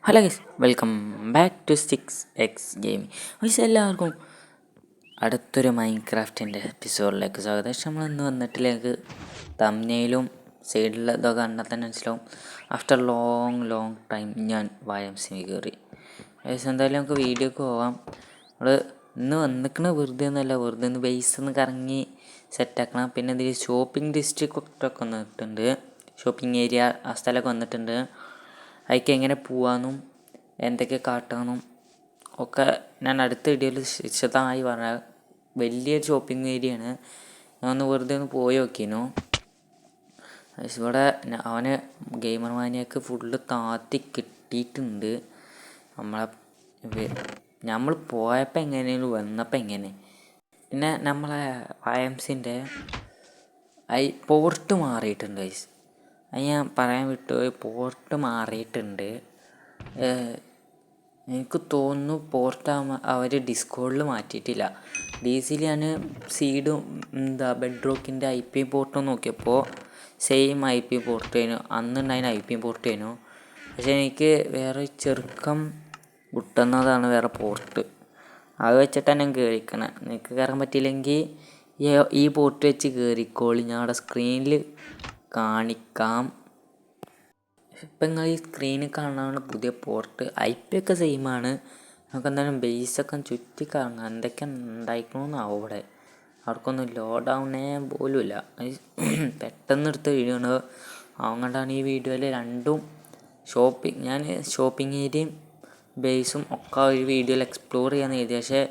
Hello guys, welcome back to 6x gaming. Guys, എല്ലാവർക്കും അടുത്തൊരു മൈൻക്രാഫ്റ്റിൻ്റെ എപ്പിസോഡിലേക്ക് സ്വാഗതം. പക്ഷെ നമ്മൾ ഇന്ന് വന്നിട്ടിലേക്ക് തമ്നെയിലും സൈഡിൽ ഇതൊക്കെ കണ്ടാൽ തന്നെ മനസ്സിലാവും. ആഫ്റ്റർ ലോങ് ടൈം ഞാൻ YMCA കയറി. ഗൈസ്, എന്തായാലും നമുക്ക് വീഡിയോക്ക് പോവാം. നമ്മൾ ഇന്ന് വന്നിക്കണ വെറുതെ ഒന്ന് ബേസ് ഒന്ന് കറങ്ങി സെറ്റാക്കണം. പിന്നെ ഇതിൽ ഷോപ്പിംഗ് ഡിസ്ട്രിക്റ്റൊക്കെ വന്നിട്ടുണ്ട്, ഷോപ്പിംഗ് ഏരിയ ആ സ്ഥലമൊക്കെ വന്നിട്ടുണ്ട്. അതിലേക്ക് എങ്ങനെ പോവാമെന്നും എന്തൊക്കെ കാട്ടാമെന്നും ഒക്കെ ഞാൻ അടുത്ത വീഡിയോയിൽ വിശദമായി പറഞ്ഞാൽ. വലിയൊരു ഷോപ്പിംഗ് ഏരിയയാണ്. ഞാൻ വെറുതെ ഒന്ന് പോയി നോക്കിയിരുന്നു. ഇവിടെ അവന് ഗെയിമർ മാനിയൊക്കെ ഫുള്ള് താത്തി കിട്ടിയിട്ടുണ്ട്. നമ്മൾ പോയപ്പോൾ എങ്ങനെയാണ് വന്നപ്പോൾ എങ്ങനെ. പിന്നെ നമ്മളെ YMCൻ്റെ പോർട്ട് മാറിയിട്ടുണ്ട് ഗൈസ്. അത് ഞാൻ പറയാൻ വിട്ടുപോയി. പോർട്ട് മാറിയിട്ടുണ്ട്. എനിക്ക് തോന്നുന്നു പോർട്ട് അവർ ഡിസ്കോഡിൽ മാറ്റിയിട്ടില്ല. DCയിൽ ഞാൻ സീഡും ബെഡ് റോക്കിൻ്റെ IP പോർട്ടും നോക്കിയപ്പോൾ സെയിം IP പോർട്ട് ചെയ്യുന്നു. അന്നുണ്ടായിരുന്ന IP പോർട്ട് ചെയ്യുന്നു. പക്ഷേ എനിക്ക് വേറെ ചെറുക്കം കിട്ടുന്നതാണ് വേറെ പോർട്ട്. അത് വെച്ചിട്ടാണ് ഞാൻ കയറിക്കണേ. നിങ്ങൾക്ക് കയറാൻ പറ്റിയില്ലെങ്കിൽ ഈ പോർട്ട് വെച്ച് കയറിക്കോളി. ഞാൻ അവിടെ സ്ക്രീനിൽ കാണിക്കാം. ഇപ്പം നിങ്ങൾ ഈ സ്ക്രീനിൽ കാണാനുള്ള പുതിയ പോർട്ട്. IP ഒക്കെ സെയിമാണ്. നമുക്ക് എന്തായാലും ബേസൊക്കെ ചുറ്റി കറങ്ങാം. എന്തൊക്കെ ഉണ്ടായിക്കണമെന്നാവും ഇവിടെ. അവർക്കൊന്നും ലോഡ് ആവുന്നേ പോലുമില്ല. പെട്ടെന്ന് എടുത്ത വീഡിയോ ആണ്. അവൻ കണ്ടാണ് ഈ വീഡിയോയിൽ രണ്ടും ഞാൻ ഷോപ്പിംഗ് ഏരിയയും ബേസും ഒക്കെ ഒരു വീഡിയോയിൽ എക്സ്പ്ലോർ ചെയ്യാമെന്ന് എഴുതി. പക്ഷേ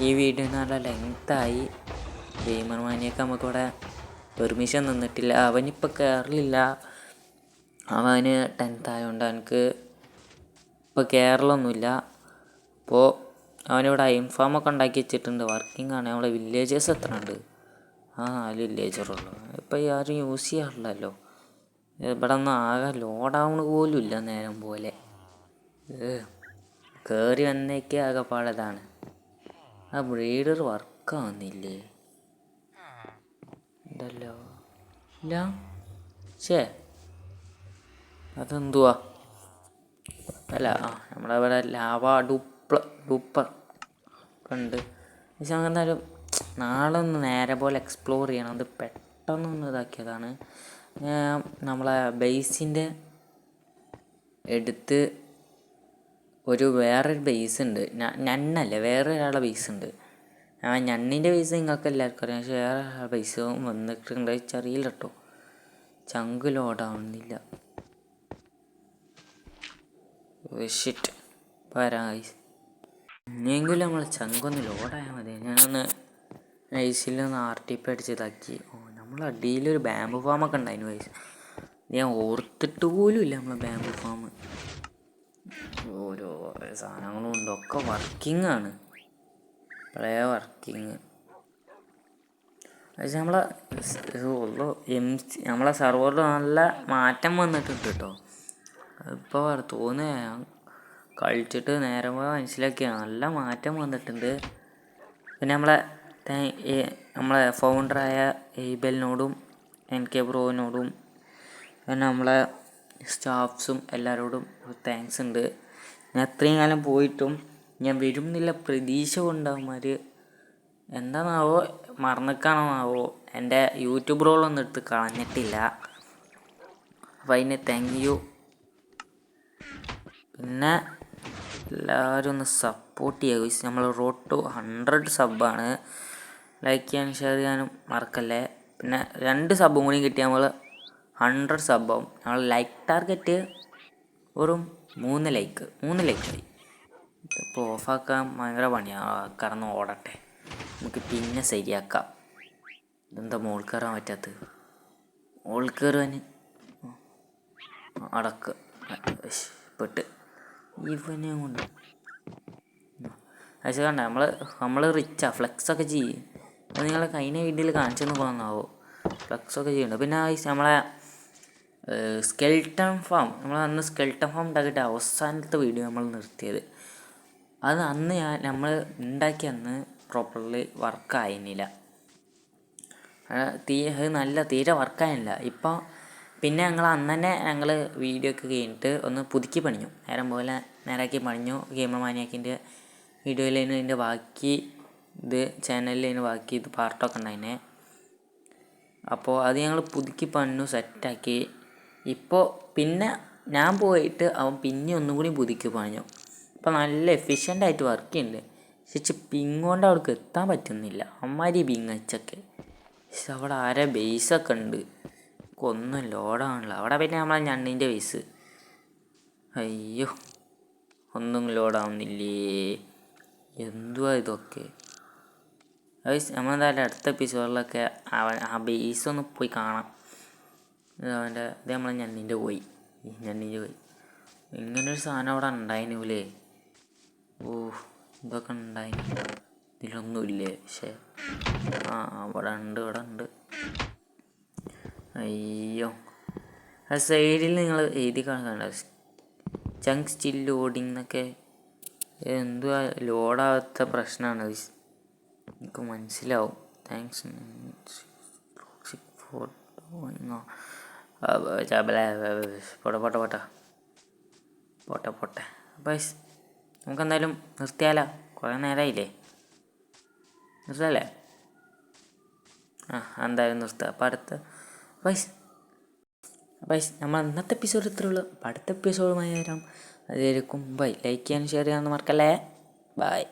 ഈ വീഡിയോ നല്ല ലെങ്തായി. ഗെയിമർ മാനിയൊക്കെ നമുക്കിവിടെ പെർമിഷൻ തന്നിട്ടില്ല. അവനിപ്പോൾ കയറലില്ല. അവന് 10th ആയതുകൊണ്ട് അവനക്ക് ഇപ്പോൾ കയറലൊന്നുമില്ല. അപ്പോൾ അവനിവിടെ ഇൻഫാമൊക്കെ ഉണ്ടാക്കി വെച്ചിട്ടുണ്ട്. വർക്കിംഗ് ആണ്. നമ്മളെ വില്ലേജേഴ്സ് എത്ര ഉണ്ട്? 4 വില്ലേജറുള്ളൂ. ഇപ്പോൾ ആരും യൂസ് ചെയ്യാറില്ലല്ലോ. ഇവിടെ ഒന്നും ആകെ ലോഡാവണ പോലും ഇല്ല നേരം പോലെ. കയറി വന്നേക്ക് ആകെ പാടതാണ്. ആ ബ്രീഡർ വർക്കാവുന്നില്ലേ? ഉണ്ടല്ലോ. ഇല്ല, ശേ, അതെന്തുവാ? അല്ല, നമ്മളവിടെ ലാവ ഡൂപ്പർ ഉണ്ട്. പക്ഷെ നമുക്ക് എന്തായാലും നാളെ ഒന്ന് നേരെ പോലെ എക്സ്പ്ലോർ ചെയ്യണം. അത് പെട്ടെന്നൊന്ന് ഇതാക്കിയതാണ്. നമ്മളെ ബേസിൻ്റെ എടുത്ത് വേറൊരു ബേസ് ഉണ്ട്. ഞണ്ണല്ലേ, വേറെ ഒരാളുടെ ബേസ് ഉണ്ട്. ഞണ്ണിൻ്റെ ബേസ് നിങ്ങൾക്ക് എല്ലാവർക്കും അറിയാം. പക്ഷേ വേറെ ഒരാളുടെ ബേസ് വന്നിട്ടുണ്ട്. ചെറിയില്ല കേട്ടോ, ചങ്ക് ലോഡാവുന്നില്ല. ഷിറ്റ്, വരാം ഗൈസ്. ഇനിയെങ്കിലും നമ്മൾ ചങ്കൊന്ന് ലോഡായാൽ മതി. ഞാനൊന്ന് ഐസിലൊന്ന് RTP അടിച്ച് ഇതാക്കി. നമ്മൾ അടിയിലൊരു ബാമ്പു ഫാമൊക്കെ ഉണ്ടായിരുന്നു ഗൈസ്. ഞാൻ ഓർത്തിട്ട് പോലും ഇല്ല നമ്മളെ ബാമ്പു ഫാം. ഓരോ സാധനങ്ങളും ഉണ്ട്. ഒക്കെ വർക്കിംഗ് ആണ്, പഴയ വർക്കിംഗ്. പക്ഷെ നമ്മളെ സെർവറിൽ നല്ല മാറ്റം വന്നിട്ടുണ്ട് കേട്ടോ. ഇപ്പോൾ തോന്നുക കളിച്ചിട്ട് നേരം പോലെ മനസ്സിലാക്കിയാണ്. നല്ല മാറ്റം വന്നിട്ടുണ്ട്. പിന്നെ നമ്മളെ ഫൗണ്ടറായ എയ്ബലിനോടും NK ബ്രോനോടും പിന്നെ നമ്മളെ സ്റ്റാഫ്സും എല്ലാവരോടും താങ്ക്സ് ഉണ്ട്. ഞാൻ അത്രയും കാലം പോയിട്ടും ഞാൻ വരും എന്നില്ല പ്രതീക്ഷ കൊണ്ടവന്മാർ എന്താണാവോ മറന്നിക്കാണോ എൻ്റെ യൂട്യൂബ് റോളൊന്നും എടുത്ത് കളഞ്ഞിട്ടില്ല. അപ്പം അതിന് താങ്ക് യു. പിന്നെ എല്ലാവരും ഒന്ന് സപ്പോർട്ട് ചെയ്യുക. നമ്മൾ റോഡ് ടു 100 സബ്ബാണ്. ലൈക്ക് ചെയ്യാനും ഷെയർ ചെയ്യാനും മറക്കല്ലേ. പിന്നെ 2 സബ്ബും കൂടി കിട്ടിയാൽ നമ്മൾ 100 സബ്ബാവും. നമ്മൾ ലൈക്ക് ടാർഗറ്റ് വെറും 3 ലൈക്ക് മതി. ഇപ്പോൾ ഓഫാക്കാൻ ഭയങ്കര പണിയാണ്. കറന്ന് ഓടട്ടെ, നമുക്ക് പിന്നെ ശരിയാക്കാം. ഇതെന്താ മോൾ കയറാൻ പറ്റാത്തത്? മോൾ കയറാൻ അടക്ക് പെട്ട് ഇവനെ കൊണ്ട്. പക്ഷേ കണ്ട നമ്മൾ റിച്ചാ, ഫ്ലെക്സൊക്കെ ചെയ്യും. അത് നിങ്ങളെ കഴിഞ്ഞ വീഡിയോയിൽ കാണിച്ചെന്ന് പോകുന്നാവോ. ഫ്ലെക്സൊക്കെ ചെയ്യുന്നുണ്ട്. പിന്നെ നമ്മളെ സ്കെൽട്ടൺ ഫാം, അന്ന് സ്കെൽട്ടൺ ഫാം ഉണ്ടാക്കിയിട്ട് അവസാനത്തെ വീഡിയോ നമ്മൾ നിർത്തിയത്. അത് അന്ന് നമ്മൾ ഉണ്ടാക്കിയ അന്ന് പ്രോപ്പർലി വർക്കായിരുന്നില്ല. തീരെ വർക്കായിരുന്നില്ല. ഇപ്പം പിന്നെ ഞങ്ങൾ അന്ന് തന്നെ ഞങ്ങൾ വീഡിയോ ഒക്കെ കഴിഞ്ഞിട്ട് ഒന്ന് പുതുക്കി പണിഞ്ഞു, നേരം പോലെ നേരാക്കി പണിഞ്ഞു. ഗെയിമർ മാനിയാക്കിൻ്റെ വീഡിയോയിലേന് ഇതിൻ്റെ ബാക്കി ഇത് ചാനലിലേന് ബാക്കി ഇത് പാർട്ടൊക്കെ ഉണ്ടായിനെ. അപ്പോൾ അത് ഞങ്ങൾ പുതുക്കി പണിഞ്ഞു, സെറ്റാക്കി. ഇപ്പോൾ പിന്നെ ഞാൻ പോയിട്ട് അവൻ പിന്നെ ഒന്നും കൂടി പുതുക്കി പണിഞ്ഞു. അപ്പോൾ നല്ല എഫിഷ്യൻ്റായിട്ട് വർക്ക് ചെയ്യുന്നുണ്ട്. പക്ഷേ പിങ് കൊണ്ട് അവിടേക്ക് എത്താൻ പറ്റുന്നില്ല, അമ്മാതിരി പിങ് വെച്ചൊക്കെ. പക്ഷെ അവിടെ ആരെ ബേസൊക്കെ ഉണ്ട്, ഒന്നും ലോഡാണല്ലോ അവിടെ. പിന്നെ നമ്മളെ ഞണ്ണിൻ്റെ ബേസ്, അയ്യോ ഒന്നും ലോഡാവുന്നില്ലേ, എന്തുവാ ഇതൊക്കെ. നമ്മളെന്തായാലും അടുത്ത എപ്പിസോഡിലൊക്കെ ആ ബേസ് ഒന്ന് പോയി കാണാം. അവൻ്റെ ഇത് നമ്മളെ ഞണ്ണിൻ്റെ പോയി. ഇങ്ങനൊരു സാധനം അവിടെ ഉണ്ടായിനൂലേ. ഓ ഇതൊക്കെ ഉണ്ടായിന്, ഇതിലൊന്നുമില്ലേ. പക്ഷേ ഇവിടെ ഉണ്ട്. അയ്യോ ആ സൈഡിൽ നിങ്ങൾ എഴുതി കാണുന്നുണ്ടോ, ചങ്ക് സ്റ്റിൽ ലോഡിങ് എന്നൊക്കെ. എന്തുവാ ലോഡാവാത്ത പ്രശ്നമാണ്, എനിക്ക് മനസ്സിലാവും. താങ്ക്സ് പോട്ടെ. അപ്പോൾ നമുക്കെന്തായാലും നിർത്തിയാലോ, കുറേ നേരമായില്ലേ. നിർത്തല്ലേ? എന്തായാലും നിർത്തുക. അപ്പോൾ അടുത്ത നമ്മൾ ഇന്നത്തെ എപ്പിസോഡ് ഇത്രേ ഉള്ളൂ. അപ്പോൾ അടുത്ത എപ്പിസോഡുമായി വരാം. അതിലേക്കും ബൈ. ലൈക്ക് ചെയ്യാനും ഷെയർ ചെയ്യാനൊന്നും മറക്കല്ലേ. ബൈ.